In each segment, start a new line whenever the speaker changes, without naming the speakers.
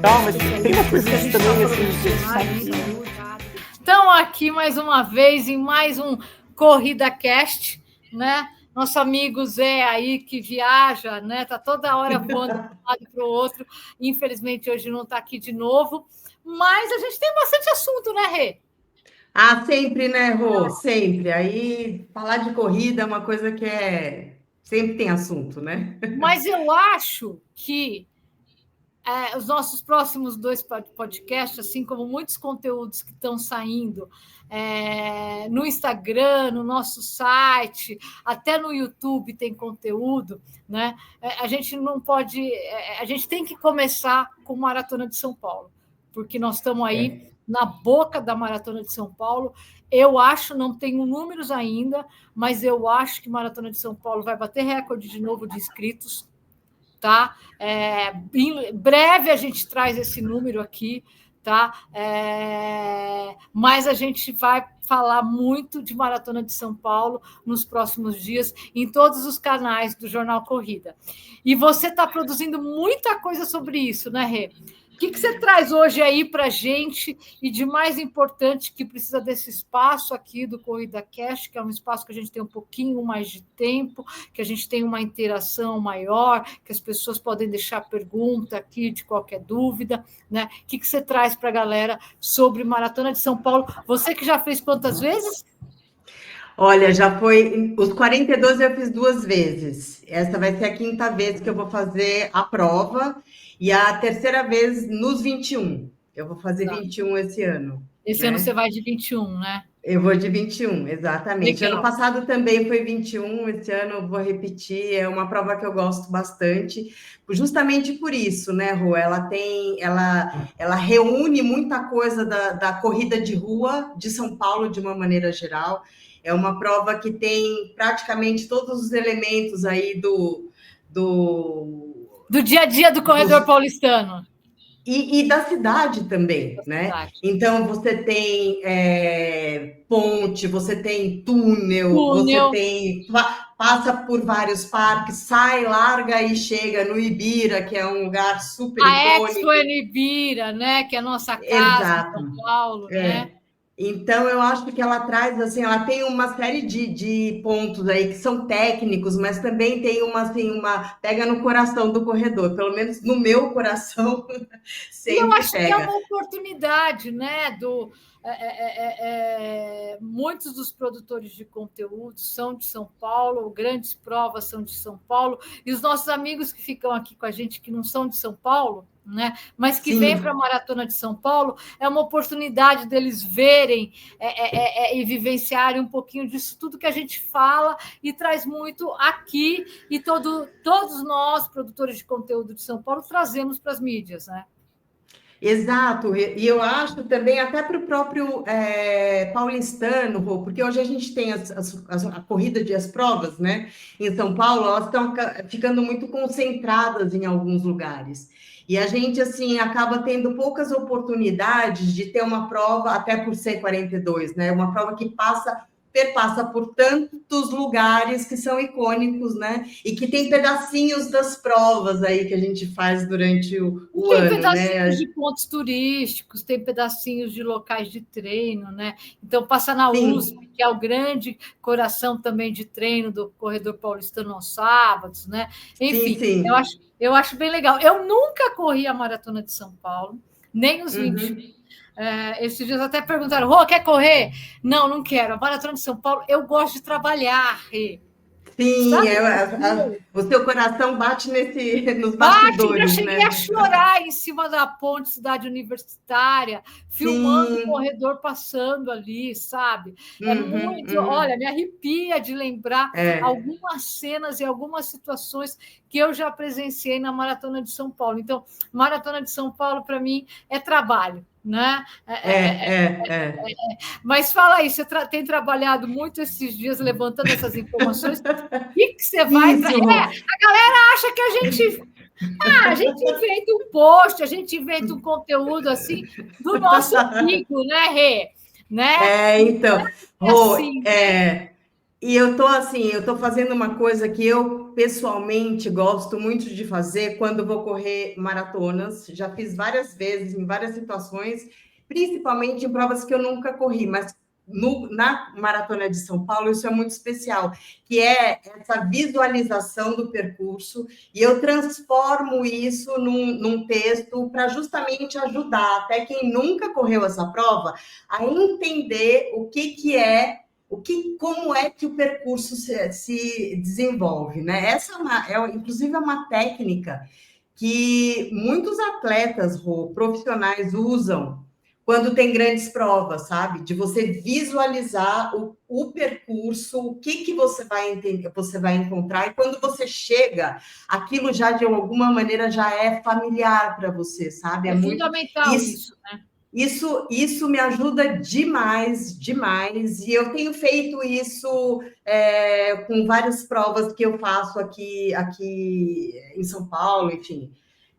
tal, mas tem uma coisa também assim.
Então, aqui mais uma vez, em mais um Corrida Cast, né? Nosso amigo Zé aí que viaja, né? Tá toda hora voando de um lado para o outro. Infelizmente, hoje não está aqui de novo. Mas a gente tem bastante assunto, né, Rê?
Ah, sempre, né, Rô? Sempre. Aí, falar de corrida é uma coisa que sempre tem assunto, né?
Mas eu acho que os nossos próximos 2 podcasts, assim como muitos conteúdos que estão saindo no Instagram, no nosso site, até no YouTube tem conteúdo, né? A gente não pode... a gente tem que começar com Maratona de São Paulo, porque nós estamos aí na boca da Maratona de São Paulo. Eu acho, não tenho números ainda, mas eu acho que Maratona de São Paulo vai bater recorde de novo de inscritos, tá? Em breve a gente traz esse número aqui, tá? Mas a gente vai falar muito de Maratona de São Paulo nos próximos dias, em todos os canais do Jornal Corrida. E você está produzindo muita coisa sobre isso, né, Rê? O que você traz hoje aí para a gente e de mais importante que precisa desse espaço aqui do Corrida Cast, que é um espaço que a gente tem um pouquinho mais de tempo, que a gente tem uma interação maior, que as pessoas podem deixar pergunta aqui de qualquer dúvida, né? O que você traz para a galera sobre Maratona de São Paulo? Você que já fez quantas vezes?
Olha, já foi... Os 42 eu fiz 2 vezes. Essa vai ser a 5ª vez que eu vou fazer a prova. E a 3ª vez nos 21. Eu vou fazer 21 esse ano.
Esse ano você vai de 21, né?
Eu vou de 21, exatamente.
Legal.
Ano passado também foi 21, esse ano eu vou repetir. É uma prova que eu gosto bastante, justamente por isso, né, Rô? Ela reúne muita coisa da corrida de rua de São Paulo de uma maneira geral. É uma prova que tem praticamente todos os elementos aí do
dia a dia do corredor paulistano.
E da cidade também, né?
Cidade.
Então, você tem ponte, você tem túnel, você tem... Passa por vários parques, sai, larga e chega no Ibira, que é um lugar super icônico.
A Expo é no Ibira, né? Que é a nossa casa em São Paulo, né?
Então, eu acho que ela traz, assim, ela tem uma série de pontos aí que são técnicos, mas também tem pega no coração do corredor, pelo menos no meu coração, sempre
eu acho
pega.
que é uma oportunidade, né? Muitos dos produtores de conteúdo são de São Paulo, grandes provas são de São Paulo, e os nossos amigos que ficam aqui com a gente, que não são de São Paulo, né? Mas que vêm para a Maratona de São Paulo, é uma oportunidade deles verem e vivenciarem um pouquinho disso tudo que a gente fala e traz muito aqui, e todos nós, produtores de conteúdo de São Paulo, trazemos para as mídias, né?
Exato, e eu acho também até para o próprio paulistano, porque hoje a gente tem a corrida as provas, né? Em São Paulo, elas estão ficando muito concentradas em alguns lugares. E a gente, assim, acaba tendo poucas oportunidades de ter uma prova, até por ser 42, né? Uma prova que perpassa por tantos lugares que são icônicos, né? E que tem pedacinhos das provas aí que a gente faz durante o ano, né? Tem
pedacinhos de pontos turísticos, tem pedacinhos de locais de treino, né? Então, passa na USP, que é o grande coração também de treino do Corredor Paulistano aos sábados, né? Enfim, eu acho bem legal. Eu nunca corri a Maratona de São Paulo, nem os 21. Esses dias até perguntaram, Rô, quer correr? Não quero. A Maratona de São Paulo, eu gosto de trabalhar, Rê.
Sim, o seu coração bate nos bastidores,
eu cheguei a chorar em cima da ponte Cidade Universitária, filmando o corredor passando ali, sabe? Olha, me arrepia de lembrar algumas cenas e algumas situações que eu já presenciei na Maratona de São Paulo. Então, Maratona de São Paulo, para mim, é trabalho, né? Mas fala aí, você tem trabalhado muito esses dias levantando essas informações. O que você vai... A galera acha que a gente inventa um post, a gente inventa um conteúdo assim do nosso amigo, né, Rê?
Então, Rô, E eu tô fazendo uma coisa que eu pessoalmente gosto muito de fazer quando vou correr maratonas. Já fiz várias vezes, em várias situações, principalmente em provas que eu nunca corri, mas na Maratona de São Paulo isso é muito especial, que é essa visualização do percurso, e eu transformo isso num texto para justamente ajudar até quem nunca correu essa prova a entender como é que o percurso se desenvolve, né? Essa inclusive, é uma técnica que muitos atletas, Rô, profissionais usam quando tem grandes provas, sabe? De você visualizar o percurso, o que você vai entender, você vai encontrar, e quando você chega, aquilo já de alguma maneira já é familiar para você, sabe?
É
muito
fundamental
isso.
isso, né?
Isso me ajuda demais, demais, e eu tenho feito isso com várias provas que eu faço aqui em São Paulo, enfim,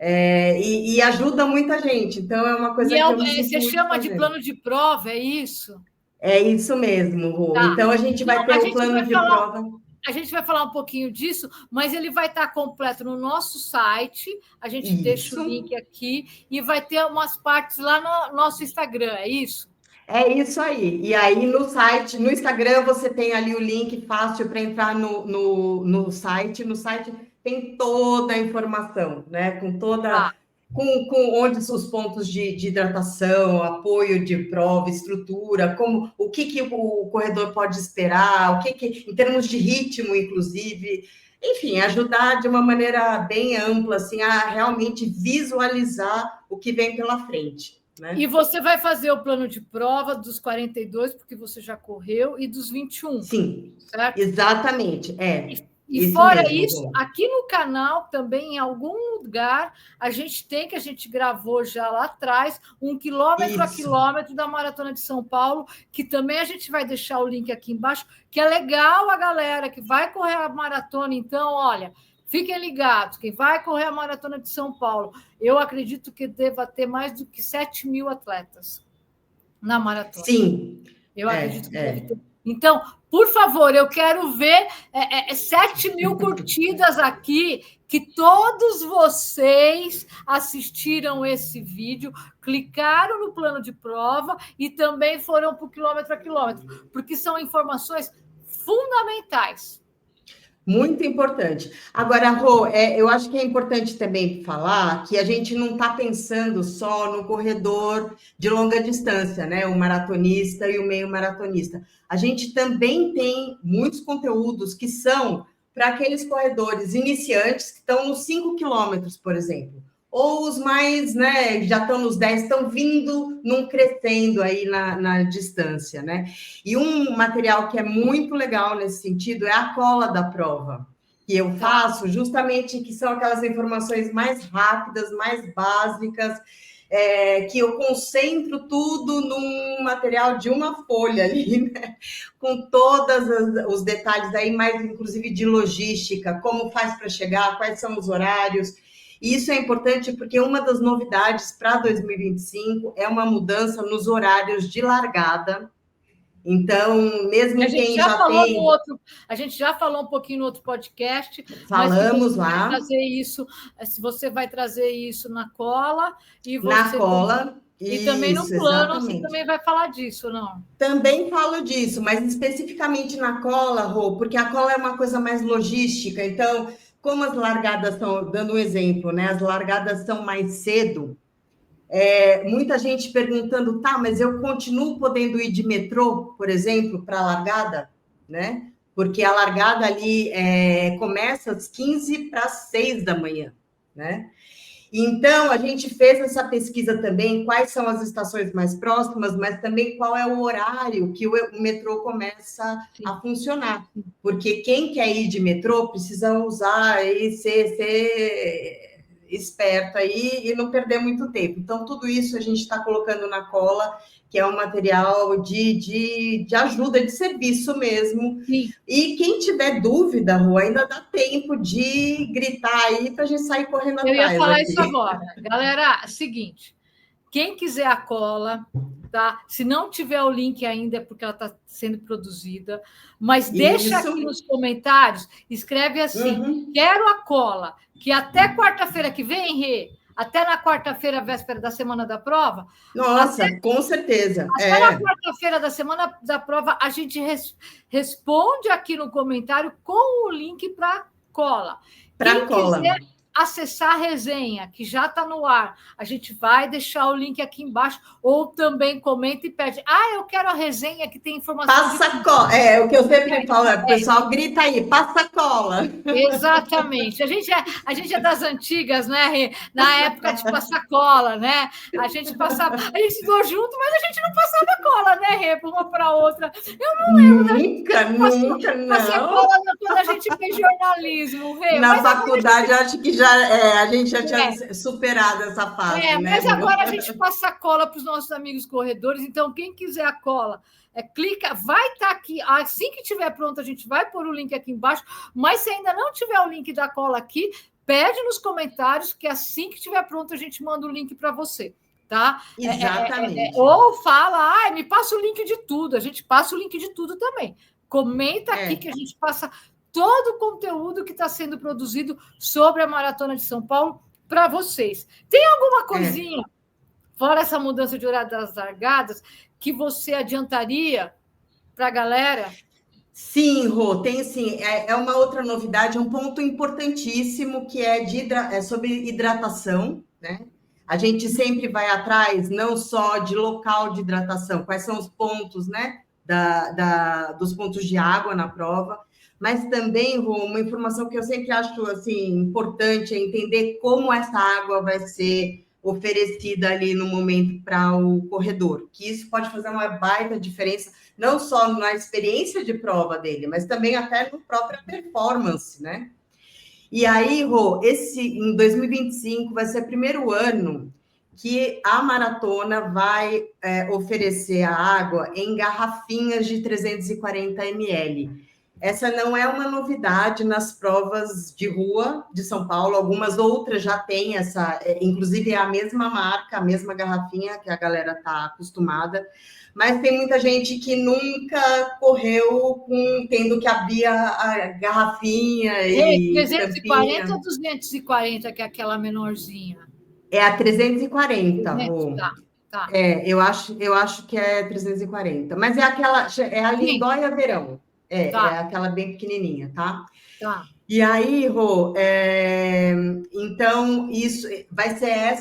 e ajuda muita gente, então é uma coisa que eu me sinto
Você
muito
chama de
fazendo.
plano de prova, é isso?
É isso mesmo, Rô.
Tá.
Então a gente
Então,
vai ter o plano de prova.
a gente vai falar um pouquinho disso, mas ele vai estar completo no nosso site. A gente deixa o
Isso.
link aqui e vai ter umas partes lá no nosso Instagram, é isso?
É isso aí. E aí no site, no Instagram, você tem ali o link fácil para entrar no site. No site tem toda a informação, né? Com toda.
Tá.
Com onde são os pontos de hidratação, apoio de prova, estrutura, o que o corredor pode esperar, em termos de ritmo, inclusive, enfim, ajudar de uma maneira bem ampla, assim, a realmente visualizar o que vem pela frente. Né?
E você vai fazer o plano de prova dos 42, porque você já correu, e dos 21.
Sim,
certo?
exatamente.
E
Isso
fora
mesmo,
isso,
Rô.
aqui no canal, também em algum lugar, a gente gravou já lá atrás, 1 quilômetro a
Isso.
quilômetro da Maratona de São Paulo, que também a gente vai deixar o link aqui embaixo, que é legal a galera que vai correr a maratona. Então, olha, fiquem ligados, quem vai correr a Maratona de São Paulo, eu acredito que deva ter mais do que 7 mil atletas na maratona.
Sim.
Eu acredito que deve ter. Então, por favor, eu quero ver 7 mil curtidas aqui, que todos vocês assistiram esse vídeo, clicaram no plano de prova e também foram para o quilômetro a quilômetro, porque são informações fundamentais.
Muito importante. Agora, Rô, eu acho que é importante também falar que a gente não está pensando só no corredor de longa distância, né? O maratonista e o meio maratonista. A gente também tem muitos conteúdos que são para aqueles corredores iniciantes que estão nos 5 quilômetros, por exemplo. Ou os mais, né, já estão nos 10, estão vindo num crescendo aí na distância, né? E um material que é muito legal nesse sentido é a cola da prova, que eu faço justamente, que são aquelas informações mais rápidas, mais básicas, que eu concentro tudo num material de uma folha ali, né? Com todos os detalhes aí, mais inclusive de logística, como faz para chegar, quais são os horários. E isso é importante porque uma das novidades para 2025 é uma mudança nos horários de largada. Então, mesmo quem já tem...
A gente já falou um pouquinho no outro podcast.
Falamos lá.
Se você vai trazer isso na cola e você...
Na cola.
E também no plano,
exatamente.
Você também vai falar disso, não?
Também falo disso, mas especificamente na cola, Rô, porque a cola é uma coisa mais logística. Então, como as largadas são, dando um exemplo, né? As largadas são mais cedo, muita gente perguntando, tá, mas eu continuo podendo ir de metrô, por exemplo, para a largada, né? Porque a largada ali começa às 15 para as 6 da manhã, né? Então, a gente fez essa pesquisa também, quais são as estações mais próximas, mas também qual é o horário que o metrô começa a funcionar. Porque quem quer ir de metrô precisa usar e ser esperto aí e não perder muito tempo. Então, tudo isso a gente está colocando na cola, que é um material de ajuda, de serviço mesmo.
Sim.
E quem tiver dúvida, Rô, ainda dá tempo de gritar aí para a gente sair correndo atrás.
Eu ia falar isso agora. Galera, seguinte, quem quiser a cola, tá? Se não tiver o link ainda é porque ela está sendo produzida, mas deixa aqui nos comentários, escreve assim, quero a cola, que até quarta-feira que vem, Rê, até na quarta-feira, véspera da semana da prova.
Nossa, com certeza.
Até na quarta-feira da semana da prova, a gente responde aqui no comentário com o link para cola.
Para cola.
Quiser acessar a resenha, que já está no ar, a gente vai deixar o link aqui embaixo, ou também comenta e pede. Eu quero a resenha que tem informação.
Passa cola. O que eu sempre falo, o pessoal grita aí, passa cola.
Exatamente. A gente é das antigas, né? Na época de passar cola, né? A gente estudou junto, mas a gente não passava cola, né, Rê? Uma para outra. Eu não lembro.
Nunca, não.
Passar cola quando a gente fez jornalismo, Rê.
Na faculdade, acho que a gente já tinha superado essa fase, né?
Mas agora a gente passa cola para os nossos amigos corredores, então quem quiser a cola, clica, vai estar aqui, assim que estiver pronto, a gente vai pôr o link aqui embaixo, mas se ainda não tiver o link da cola aqui, pede nos comentários, que assim que estiver pronto, a gente manda o link para você, tá?
Exatamente.
Ou fala, me passa o link de tudo, a gente passa o link de tudo também. Comenta aqui que a gente passa todo o conteúdo que está sendo produzido sobre a Maratona de São Paulo para vocês. Tem alguma coisinha, fora essa mudança de horário das largadas, que você adiantaria para a galera?
Sim, Rô, tem sim. É uma outra novidade, um ponto importantíssimo, que é sobre hidratação, né? A gente sempre vai atrás, não só de local de hidratação, quais são os pontos, né? Dos pontos de água na prova, mas também, Rô, uma informação que eu sempre acho assim, importante é entender como essa água vai ser oferecida ali no momento para o corredor, que isso pode fazer uma baita diferença, não só na experiência de prova dele, mas também até na própria performance, né? E aí, Rô, em 2025 vai ser o primeiro ano que a maratona vai oferecer a água em garrafinhas de 340 ml. Essa não é uma novidade nas provas de rua de São Paulo, algumas outras já têm inclusive é a mesma marca, a mesma garrafinha que a galera está acostumada, mas tem muita gente que nunca correu tendo que abrir a garrafinha e
340
tampinha.
ou 240, que é aquela menorzinha?
É a 340,
Tá.
Eu acho que é 340, mas é a Lindóia Verão. É aquela bem pequenininha, tá? E aí, Rô, então, isso vai ser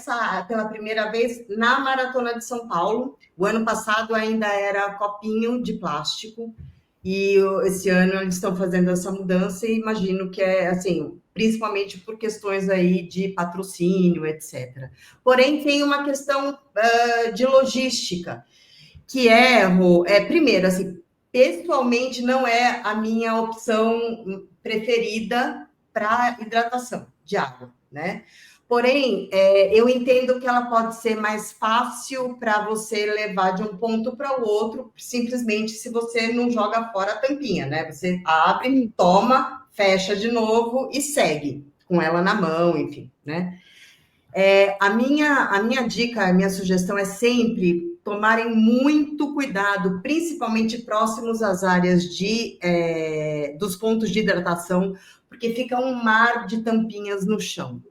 pela primeira vez na Maratona de São Paulo. O ano passado ainda era copinho de plástico, e esse ano eles estão fazendo essa mudança, e imagino que assim, principalmente por questões aí de patrocínio, etc. Porém, tem uma questão de logística, que Rô, primeiro, assim, pessoalmente, não é a minha opção preferida para hidratação de água, né? Porém, eu entendo que ela pode ser mais fácil para você levar de um ponto para o outro, simplesmente se você não joga fora a tampinha, né? Você abre, toma, fecha de novo e segue com ela na mão, enfim, né? A minha dica, a minha sugestão é sempre tomarem muito cuidado, principalmente próximos às áreas dos pontos de hidratação, porque fica um mar de tampinhas no chão.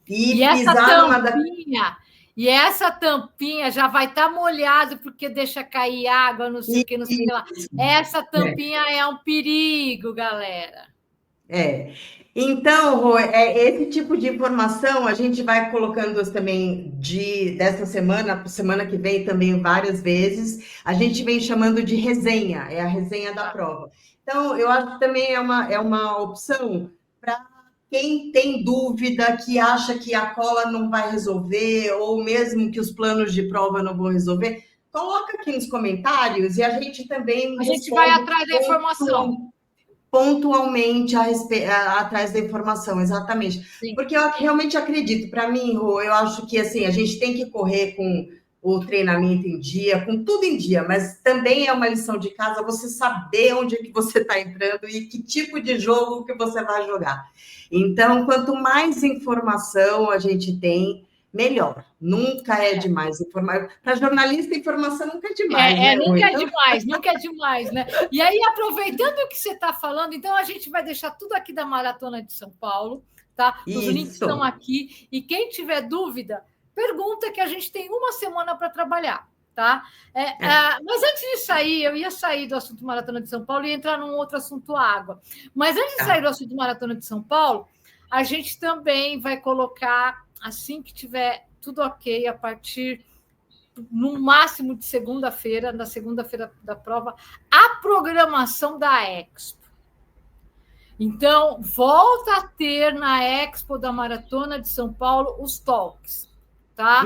E
essa tampinha já vai estar molhada, porque deixa cair água, não sei o que, não sei o que lá. Essa tampinha é um perigo, galera.
Então, Rô, esse tipo de informação a gente vai colocando também dessa semana para semana que vem também várias vezes. A gente vem chamando de resenha, é a resenha da prova. Então, eu acho que também é uma opção para quem tem dúvida, que acha que a cola não vai resolver, ou mesmo que os planos de prova não vão resolver, coloca aqui nos comentários e a gente também...
A gente vai atrás da informação.
Pontualmente atrás da informação, exatamente. Sim. Porque eu realmente acredito, para mim, Rô, eu acho que assim, a gente tem que correr com o treinamento em dia, com tudo em dia, mas também é uma lição de casa você saber onde é que você está entrando e que tipo de jogo que você vai jogar. Então, quanto mais informação a gente tem, melhor. Nunca é demais informar. Para jornalista, informação nunca é demais, né?
Nunca é demais, nunca é demais, né? E aí, aproveitando o que você está falando, então a gente vai deixar tudo aqui da Maratona de São Paulo, tá? Os links estão aqui. E quem tiver dúvida, pergunta, que a gente tem uma semana para trabalhar, tá? Mas antes de sair, eu ia sair do assunto Maratona de São Paulo e entrar num outro assunto água. Mas antes de sair do assunto Maratona de São Paulo, a gente também vai colocar, assim que tiver tudo ok, a partir, no máximo, de segunda-feira, na segunda-feira da prova, a programação da Expo. Então, volta a ter na Expo da Maratona de São Paulo os talks, tá?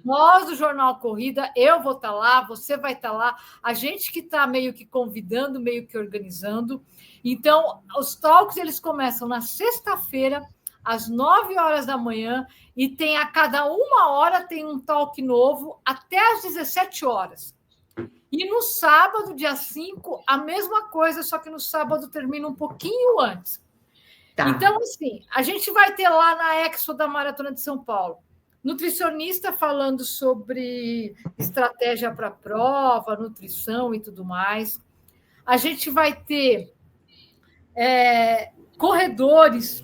Nós, do Jornal Corrida, eu vou estar lá, você vai estar lá, a gente que está meio que convidando, meio que organizando. Então, os talks, eles começam na sexta-feira, às 9 horas da manhã, e tem a cada 1 hora tem um talk novo até às 17 horas. E no sábado, dia 5, a mesma coisa, só que no sábado termina um pouquinho antes. Tá. Então, assim, a gente vai ter lá na Expo da Maratona de São Paulo nutricionista falando sobre estratégia para a prova, nutrição e tudo mais. A gente vai ter corredores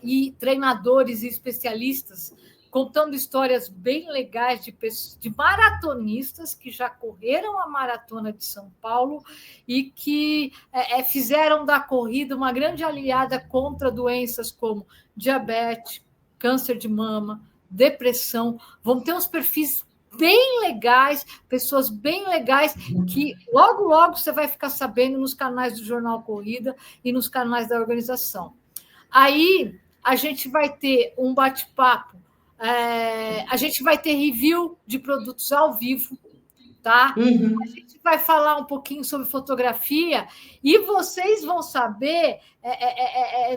e treinadores e especialistas contando histórias bem legais de maratonistas que já correram a Maratona de São Paulo e que fizeram da corrida uma grande aliada contra doenças como diabetes, câncer de mama, depressão. Vão ter uns perfis bem legais, pessoas bem legais, que logo, logo você vai ficar sabendo nos canais do Jornal Corrida e nos canais da organização. Aí a gente vai ter um bate-papo, a gente vai ter review de produtos ao vivo, tá? A gente vai falar um pouquinho sobre fotografia e vocês vão saber,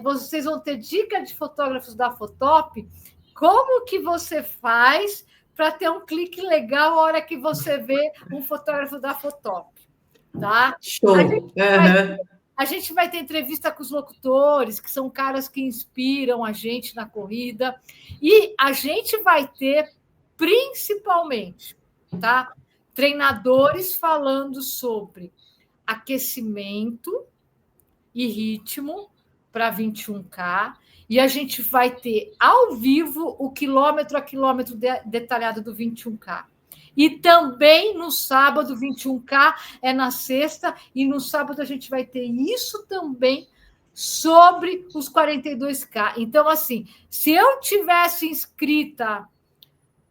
vocês vão ter dica de fotógrafos da Fotop, como que você faz para ter um clique legal a hora que você vê um fotógrafo da Fotop, tá?
Show!
A gente vai ter entrevista com os locutores, que são caras que inspiram a gente na corrida, e a gente vai ter, principalmente, tá, treinadores falando sobre aquecimento e ritmo para 21K, e a gente vai ter ao vivo o quilômetro a quilômetro detalhado do 21K. E também no sábado, 21K é na sexta, e no sábado a gente vai ter isso também sobre os 42K. Então, assim, se eu tivesse inscrita,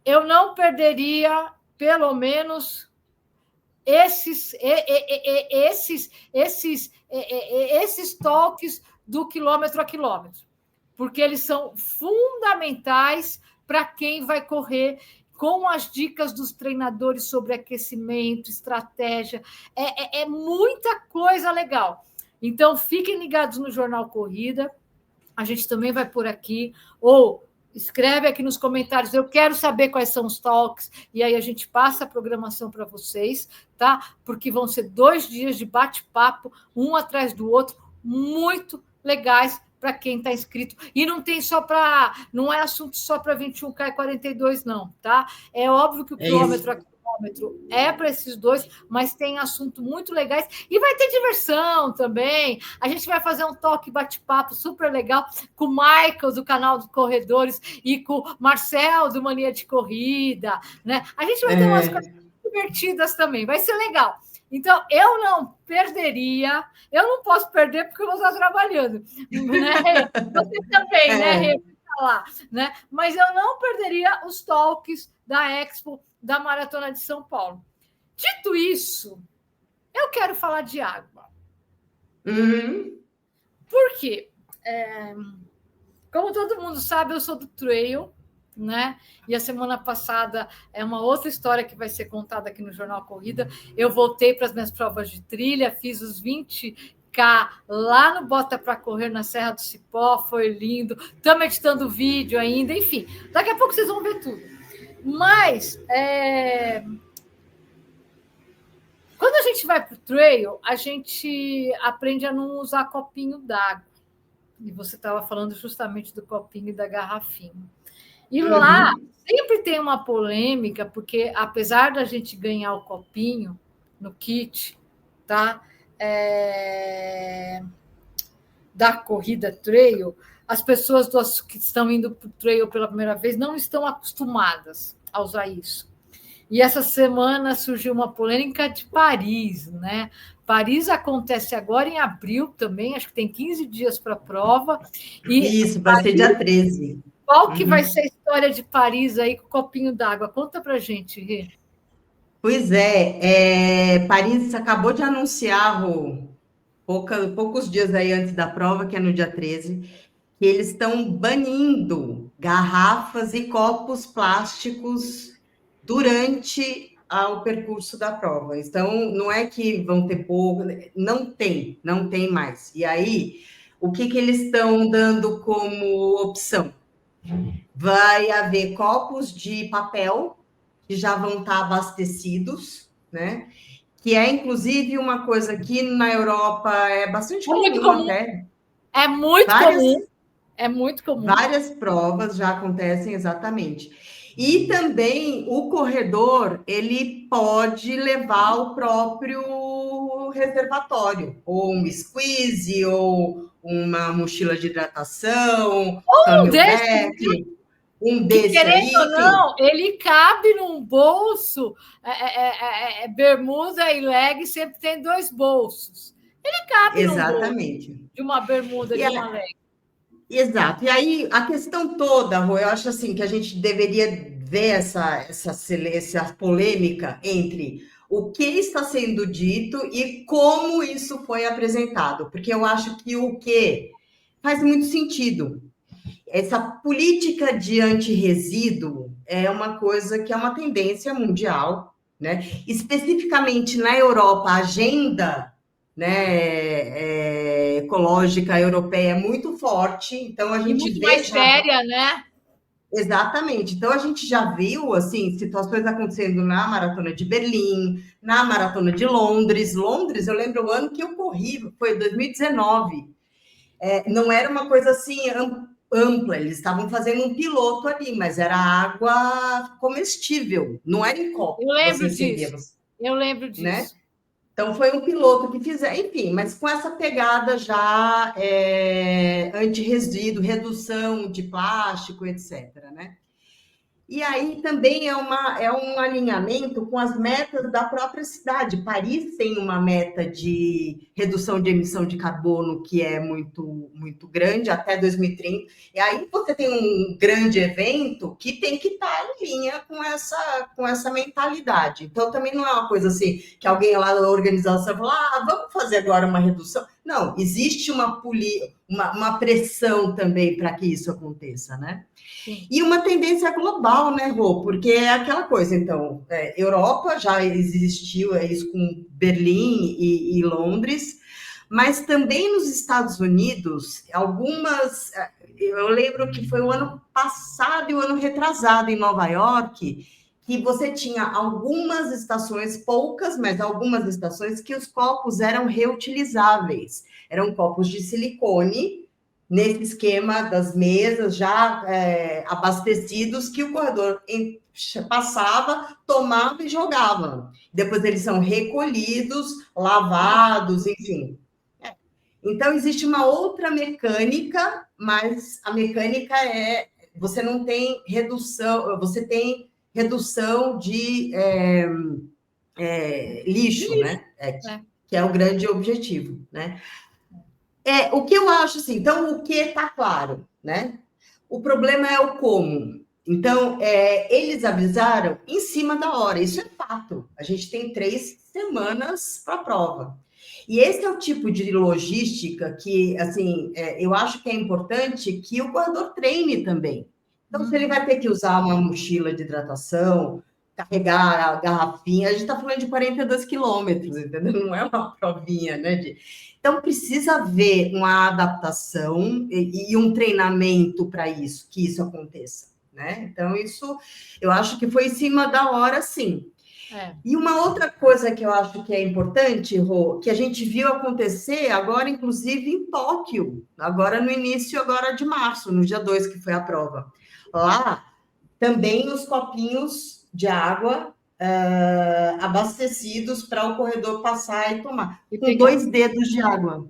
eu não perderia pelo menos esses toques do quilômetro a quilômetro, porque eles são fundamentais para quem vai correr, com as dicas dos treinadores sobre aquecimento, estratégia. É muita coisa legal. Então, fiquem ligados no Jornal Corrida. A gente também vai por aqui. Ou escreve aqui nos comentários, eu quero saber quais são os talks, e aí a gente passa a programação para vocês, tá? Porque vão ser 2 dias de bate-papo, um atrás do outro, muito legais para quem está inscrito. E não tem não é assunto só para 21K e 42, não, tá? É óbvio que o quilômetro a quilômetro é para esses dois, mas tem assunto muito legais. E vai ter diversão também. A gente vai fazer um toque bate-papo super legal com o Michael, do canal dos Corredores, e com o Marcel, do Mania de Corrida, né? A gente vai ter umas coisas divertidas também. Vai ser legal. Então, eu não perderia, eu não posso perder porque eu vou estar trabalhando, né? Você também, né, Rê? Lá, né? Mas eu não perderia os talks da Expo da Maratona de São Paulo. Dito isso, eu quero falar de água. Por quê? Como todo mundo sabe, eu sou do trail, né? E a semana passada é uma outra história que vai ser contada aqui no Jornal Corrida. Eu voltei para as minhas provas de trilha, fiz os 20K lá no Bota para Correr, na Serra do Cipó, foi lindo. Estamos editando vídeo ainda, enfim. Daqui a pouco vocês vão ver tudo. Mas, quando a gente vai para o trail, a gente aprende a não usar copinho d'água. E você estava falando justamente do copinho e da garrafinha. E lá sempre tem uma polêmica, porque apesar da gente ganhar o copinho no kit, tá? Da corrida trail, as pessoas que estão indo para o trail pela primeira vez não estão acostumadas a usar isso. E essa semana surgiu uma polêmica de Paris, né? Paris acontece agora em abril também, acho que tem 15 dias para a prova. E
isso, vai ser dia 13.
Qual que vai ser a história de Paris aí com o copinho d'água? Conta para a gente, Rê.
Pois Paris acabou de anunciar, poucos dias aí antes da prova, que é no dia 13, que eles estão banindo garrafas e copos plásticos durante o percurso da prova. Então, não é que vão ter pouco, não tem mais. E aí, o que eles estão dando como opção? Vai haver copos de papel que já vão estar abastecidos, né? Que é, inclusive, uma coisa que na Europa é bastante comum até.
É muito comum. É muito comum.
Várias provas já acontecem, exatamente. E também o corredor, ele pode levar o próprio reservatório, ou um squeeze, ou uma mochila de hidratação, um desse aí.
Ou não, ele cabe num bolso, bermuda e leg sempre tem 2 bolsos. Ele cabe num bolso de uma bermuda, de uma leg.
Exato. E aí, a questão toda, Rô, eu acho assim que a gente deveria ver essa polêmica entre o que está sendo dito e como isso foi apresentado, porque eu acho que o que faz muito sentido. Essa política de antirresíduo é uma coisa que é uma tendência mundial, né? Especificamente na Europa, a agenda, né, ecológica europeia é muito forte, então a gente
muito mais séria, né?
Exatamente. Então a gente já viu assim situações acontecendo na Maratona de Berlim, na Maratona de Londres. Londres, eu lembro o ano que eu corri, foi 2019. Não era uma coisa assim ampla, eles estavam fazendo um piloto ali, mas era água comestível, não era em copo.
Eu lembro disso.
Né? Então, foi um piloto que fizeram, enfim, mas com essa pegada já anti-resíduo, redução de plástico, etc., né? E aí também é um alinhamento com as metas da própria cidade. Paris tem uma meta de redução de emissão de carbono que é muito, muito grande, até 2030. E aí você tem um grande evento que tem que estar em linha com essa mentalidade. Então, também não é uma coisa assim que alguém lá da organização fala, vamos fazer agora uma redução. Não, existe uma pressão também para que isso aconteça, né? Sim. E uma tendência global, né, Rô? Porque é aquela coisa, então, Europa já existiu isso com Berlim e Londres, mas também nos Estados Unidos, eu lembro que foi o ano passado e o ano retrasado em Nova York, que você tinha algumas estações, poucas, mas algumas estações que os copos eram reutilizáveis. Eram copos de silicone, nesse esquema das mesas já abastecidos, que o corredor passava, tomava e jogava. Depois eles são recolhidos, lavados, enfim. Então, existe uma outra mecânica, mas a mecânica você não tem redução, você tem redução de lixo, né? Que é o grande objetivo, né? O que eu acho assim, então o que está claro, né? O problema é o como. Então, eles avisaram em cima da hora, isso é fato. A gente tem 3 semanas para a prova. E esse é o tipo de logística que, assim, eu acho que é importante que o corredor treine também. Então, se ele vai ter que usar uma mochila de hidratação, carregar a garrafinha, a gente está falando de 42 quilômetros, entendeu? Não é uma provinha, né? Então, precisa haver uma adaptação e um treinamento para isso, que isso aconteça, né? Então, isso eu acho que foi em cima da hora, sim. E uma outra coisa que eu acho que é importante, Rô, que a gente viu acontecer agora, inclusive, em Tóquio, agora no início de março, no dia 2, que foi a prova. Lá, também os copinhos de água abastecidos para o corredor passar e tomar. Com 2 dedos de água.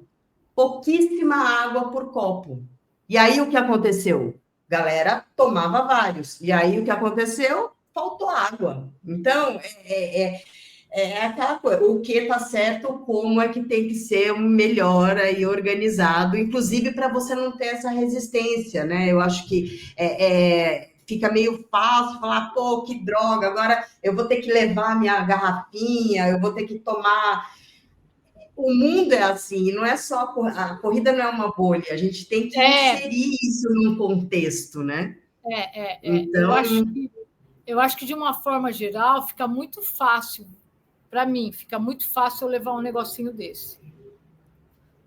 Pouquíssima água por copo. E aí, o que aconteceu? Galera tomava vários. E aí, o que aconteceu? Faltou água. Então, aquela coisa. O que está certo, como é que tem que ser melhor aí organizado, inclusive para você não ter essa resistência, né? Eu acho que fica meio fácil falar, pô, que droga, agora eu vou ter que levar minha garrafinha, eu vou ter que tomar... O mundo é assim, não é só a corrida não é uma bolha, a gente tem que inserir isso num contexto, né?
Então... Eu acho que, de uma forma geral, fica muito fácil, para mim, fica muito fácil eu levar um negocinho desse.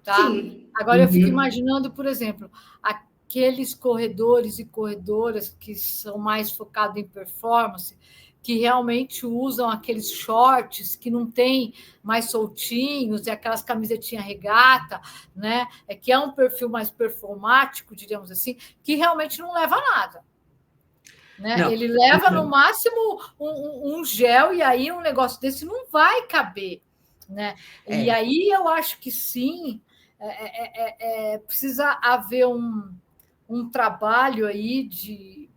Tá?
Sim.
Agora, eu fico imaginando, por exemplo, aqueles corredores e corredoras que são mais focados em performance, que realmente usam aqueles shorts que não tem mais soltinhos, e aquelas camisetinhas regata, né? Que é um perfil mais performático, diríamos assim, que realmente não leva a nada. Né? Ele leva, no máximo, um gel, e aí um negócio desse não vai caber. Né? E aí eu acho que sim, precisa haver um trabalho aí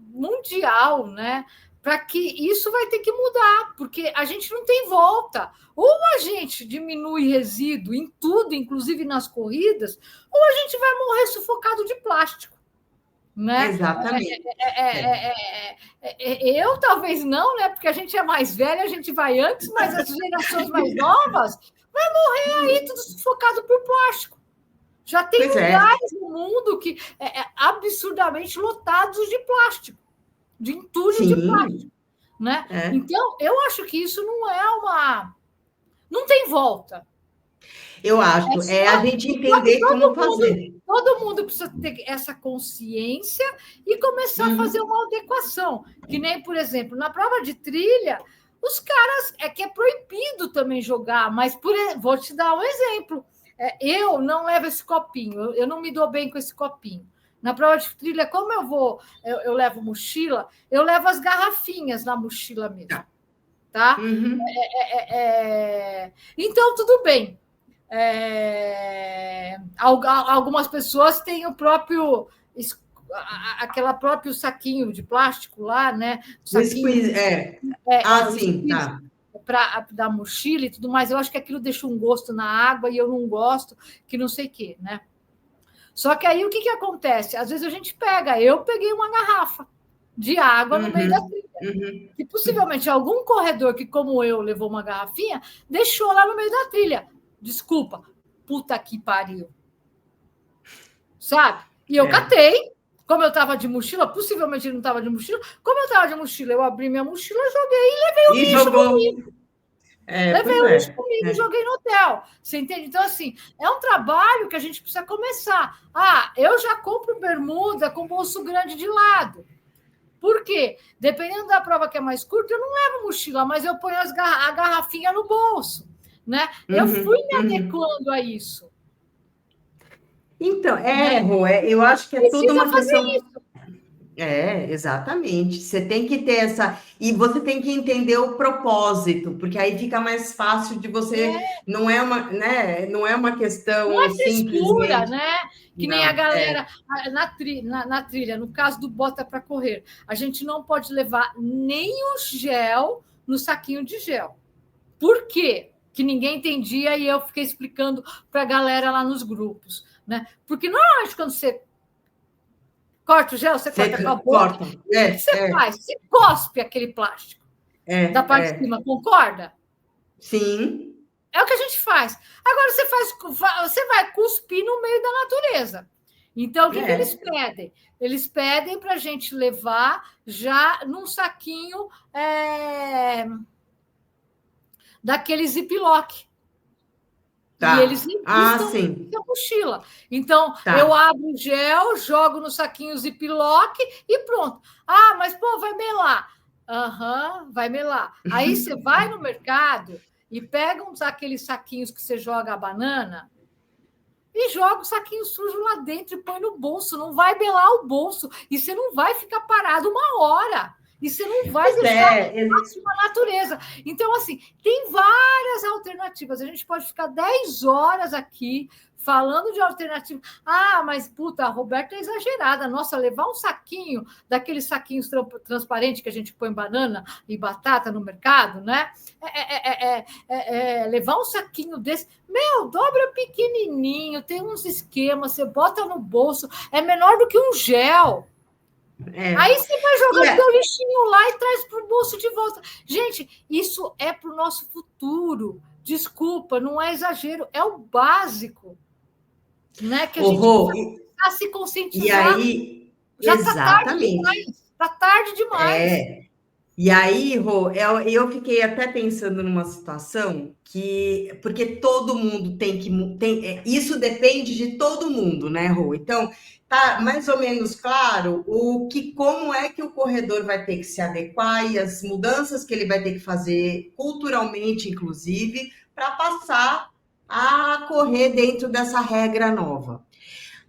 mundial, né? Para que isso vai ter que mudar, porque a gente não tem volta. Ou a gente diminui resíduo em tudo, inclusive nas corridas, ou a gente vai morrer sufocado de plástico. Né?
Exatamente.
Eu talvez não, né? Porque a gente é mais velha, a gente vai antes, mas as gerações mais novas vai morrer aí tudo sufocado por plástico. Já tem lugares no mundo que absurdamente lotados de plástico, de entulho de plástico. Né? Então, eu acho que isso não é não tem volta.
Eu acho, a gente entender como fazer.
Todo mundo precisa ter essa consciência e começar a fazer uma adequação. Que nem, por exemplo, na prova de trilha, os caras... que é proibido também jogar, mas vou te dar um exemplo. Eu não levo esse copinho, eu não me dou bem com esse copinho. Na prova de trilha, como eu levo mochila, eu levo as garrafinhas na mochila mesmo. Tá? Então, tudo bem. Algumas pessoas têm o próprio aquele próprio saquinho de plástico lá, né?
Sim, tá.
Da mochila e tudo mais. Eu acho que aquilo deixa um gosto na água e eu não gosto, que não sei o quê, né? Só que aí o que acontece? Às vezes a gente eu peguei uma garrafa de água no meio da trilha. E possivelmente algum corredor que, como eu, levou uma garrafinha, deixou lá no meio da trilha. Desculpa, puta que pariu. Sabe? E eu catei, como eu estava de mochila, possivelmente ele não estava de mochila, como eu estava de mochila, eu abri minha mochila, joguei e levei o lixo comigo. Levei o lixo comigo, joguei no hotel. Você entende? Então, assim, é um trabalho que a gente precisa começar. Eu já compro bermuda com bolso grande de lado. Por quê? Dependendo da prova que é mais curta, eu não levo mochila, mas eu ponho a garrafinha no bolso. Né? Eu fui me adequando a isso.
Então, Rô, eu acho que é tudo uma questão... exatamente. Você tem que ter e você tem que entender o propósito, porque aí fica mais fácil de você... Não é uma, né? Não é uma questão
não é
simplesmente...
né? Que nem a galera na trilha, no caso do Bota para Correr. A gente não pode levar nem o gel no saquinho de gel. Por quê? Que ninguém entendia e eu fiquei explicando para a galera lá nos grupos. Né? Porque normalmente quando você corta o gel, você corta com a boca. O que você faz? Você cospe aquele plástico da parte de cima, concorda?
Sim.
É o que a gente faz. Agora você vai cuspir no meio da natureza. Então, o que eles pedem? Eles pedem para a gente levar já num saquinho daquele ziplock.
Tá.
E eles empistam a mochila. Então, eu abro o gel, jogo no saquinho ziplock e pronto. Mas, pô, vai melar. Vai melar. Aí você vai no mercado e pega aqueles saquinhos que você joga a banana, e joga o saquinho sujo lá dentro e põe no bolso. Não vai belar o bolso. E você não vai ficar parado 1 hora. E você não vai deixar a natureza. Então, assim, tem várias alternativas. A gente pode ficar 10 horas aqui falando de alternativa. Ah, mas, puta, a Roberta é exagerada. Nossa, levar um saquinho, daqueles saquinhos transparentes que a gente põe banana e batata no mercado, né? Levar um saquinho desse... Meu, dobra pequenininho, tem uns esquemas, você bota no bolso, é menor do que um gel. Aí você vai jogando teu lixinho lá e traz para o bolso de volta. Gente, isso é para o nosso futuro. Desculpa, não é exagero, é o básico, né? Que a gente precisa se conscientizar.
E aí,
já está tarde demais. Está tarde demais.
E aí, Rô, eu fiquei até pensando numa situação que... Porque todo mundo isso depende de todo mundo, né, Rô? Então, tá mais ou menos claro como é que o corredor vai ter que se adequar e as mudanças que ele vai ter que fazer, culturalmente, inclusive, para passar a correr dentro dessa regra nova.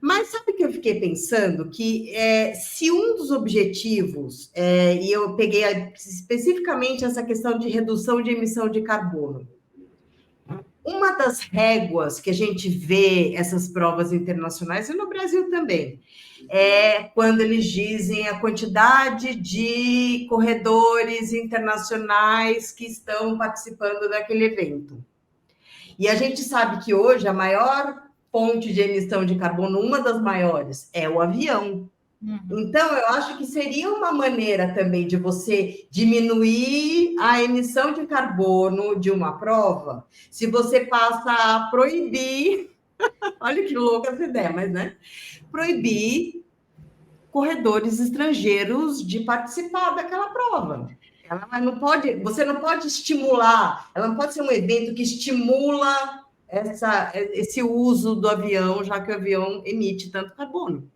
Mas sabe que eu fiquei pensando que se um dos objetivos, e eu peguei especificamente essa questão de redução de emissão de carbono, uma das réguas que a gente vê essas provas internacionais, e no Brasil também, é quando eles dizem a quantidade de corredores internacionais que estão participando daquele evento. E a gente sabe que hoje a maior fonte de emissão de carbono, uma das maiores, é o avião. Então, eu acho que seria uma maneira também de você diminuir a emissão de carbono de uma prova, se você passa a proibir, olha que louca essa ideia, mas, né? Proibir corredores estrangeiros de participar daquela prova. Você não pode estimular, ela não pode ser um evento que estimula esse uso do avião, já que o avião emite tanto carbono.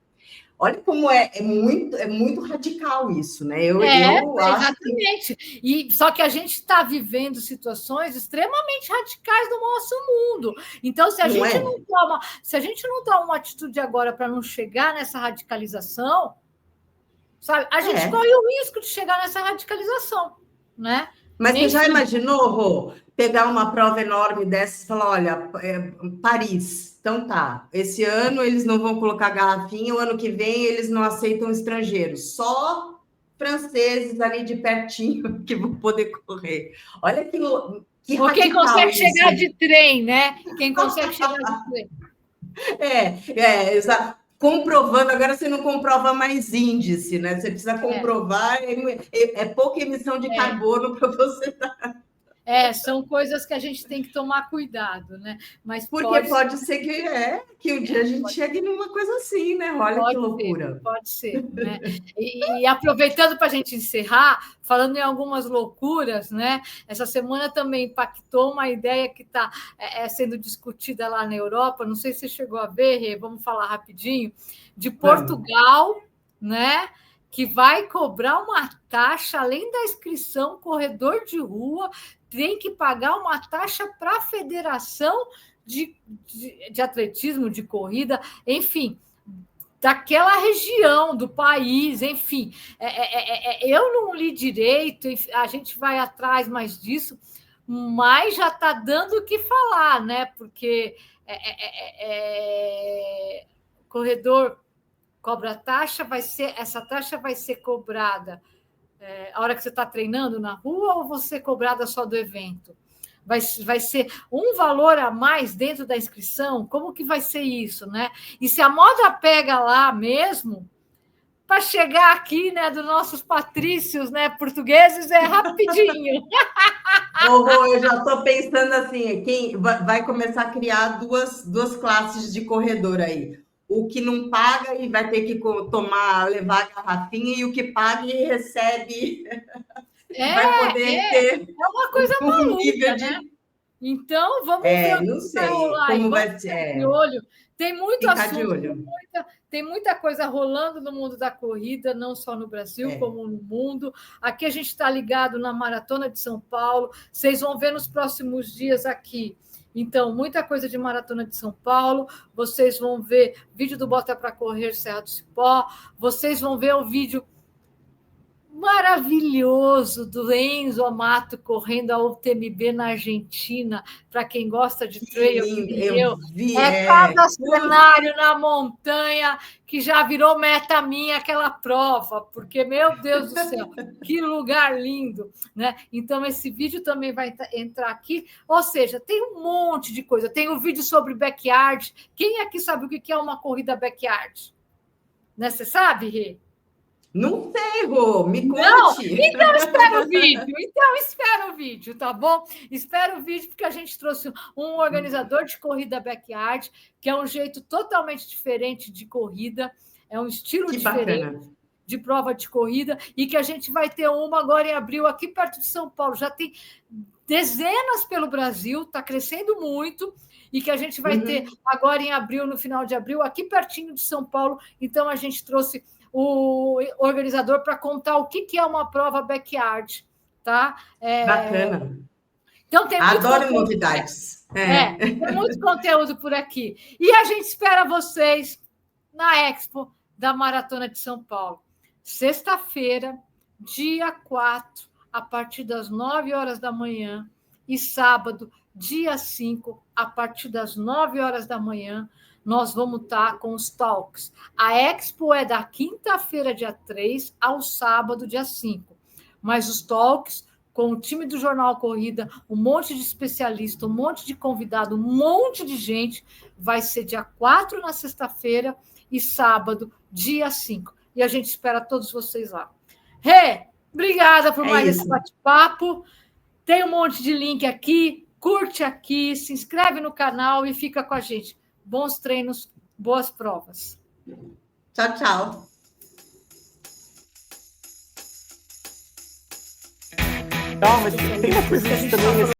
Olha como é muito radical isso, né? Eu
exatamente. Só que a gente está vivendo situações extremamente radicais do nosso mundo. Então, se a gente não toma uma atitude agora para não chegar nessa radicalização, sabe, a gente corre o risco de chegar nessa radicalização, né?
Mas você já imaginou, Rô, pegar uma prova enorme dessa e falar, olha, Paris, então tá, esse ano eles não vão colocar garrafinha, o ano que vem eles não aceitam estrangeiros, só franceses ali de pertinho que vão poder correr. Olha que
radical. Quem consegue chegar de trem, né? Quem consegue chegar de trem.
Exato. Comprovando, agora você não comprova mais índice, né? Você precisa comprovar, é pouca emissão de carbono para você dar.
São coisas que a gente tem que tomar cuidado, né? Mas
porque pode ser que um dia a gente chegue numa coisa assim, né? Olha que loucura.
Pode ser, né? E aproveitando para a gente encerrar, falando em algumas loucuras, né? Essa semana também impactou uma ideia que está sendo discutida lá na Europa, não sei se você chegou a ver, Rê, vamos falar rapidinho, de Portugal, né? Que vai cobrar uma taxa, além da inscrição, corredor de rua, tem que pagar uma taxa para a Federação de Atletismo, de corrida, enfim, daquela região do país, enfim. Eu não li direito, a gente vai atrás mais disso, mas já está dando o que falar, né? Porque corredor cobra a taxa, essa taxa vai ser cobrada a hora que você está treinando na rua ou você cobrada só do evento? Vai ser um valor a mais dentro da inscrição? Como que vai ser isso, né? E se a moda pega lá mesmo, para chegar aqui, né, dos nossos patrícios, né, portugueses, é rapidinho.
Eu já estou pensando assim, quem vai começar a criar duas classes de corredor aí. O que não paga e vai ter que levar a garrafinha, e o que paga e recebe vai poder ter
uma coisa maluca, né? Então, vamos ver
não sei como vai ser.
De olho. Tem muito assunto, tem muita coisa rolando no mundo da corrida, não só no Brasil, como no mundo. Aqui a gente está ligado na Maratona de São Paulo. Vocês vão ver nos próximos dias aqui Então, muita coisa de Maratona de São Paulo. Vocês vão ver vídeo do Bota para Correr Serra do Cipó. Vocês vão ver o vídeo maravilhoso do Enzo Amato correndo a UTMB na Argentina, para quem gosta de trail.
Eu vi,
cada cenário na montanha que já virou meta minha aquela prova, porque, meu Deus do céu, que lugar lindo, né? Então, esse vídeo também vai entrar aqui, ou seja, tem um monte de coisa. Tem um vídeo sobre backyard. Quem aqui sabe o que é uma corrida backyard? Né? Você sabe, Rê?
Não sei, Rô, me conte.
Não, então espera o vídeo, tá bom? Espera o vídeo, porque a gente trouxe um organizador de corrida backyard, que é um jeito totalmente diferente de corrida, é um estilo diferente de prova de corrida, e que a gente vai ter uma agora em abril, aqui perto de São Paulo. Já tem dezenas pelo Brasil, está crescendo muito, e que a gente vai ter agora em abril, no final de abril, aqui pertinho de São Paulo. Então, a gente trouxe o organizador para contar o que é uma prova backyard, tá?
Bacana.
Então, tem
adoro novidades.
Tem muito conteúdo por aqui. E a gente espera vocês na Expo da Maratona de São Paulo. Sexta-feira, dia 4, a partir das 9 horas da manhã, e sábado, dia 5, a partir das 9 horas da manhã, nós vamos estar com os talks. A Expo é da quinta-feira, dia 3, ao sábado, dia 5. Mas os talks, com o time do Jornal Corrida, um monte de especialista, um monte de convidado, um monte de gente, vai ser dia 4 na sexta-feira e sábado, dia 5. E a gente espera todos vocês lá. Rê, obrigada por mais esse bate-papo. Tem um monte de link aqui, curte aqui, se inscreve no canal e fica com a gente. Bons treinos, boas provas.
Tchau, tchau.
Calma, tem uma coisa que também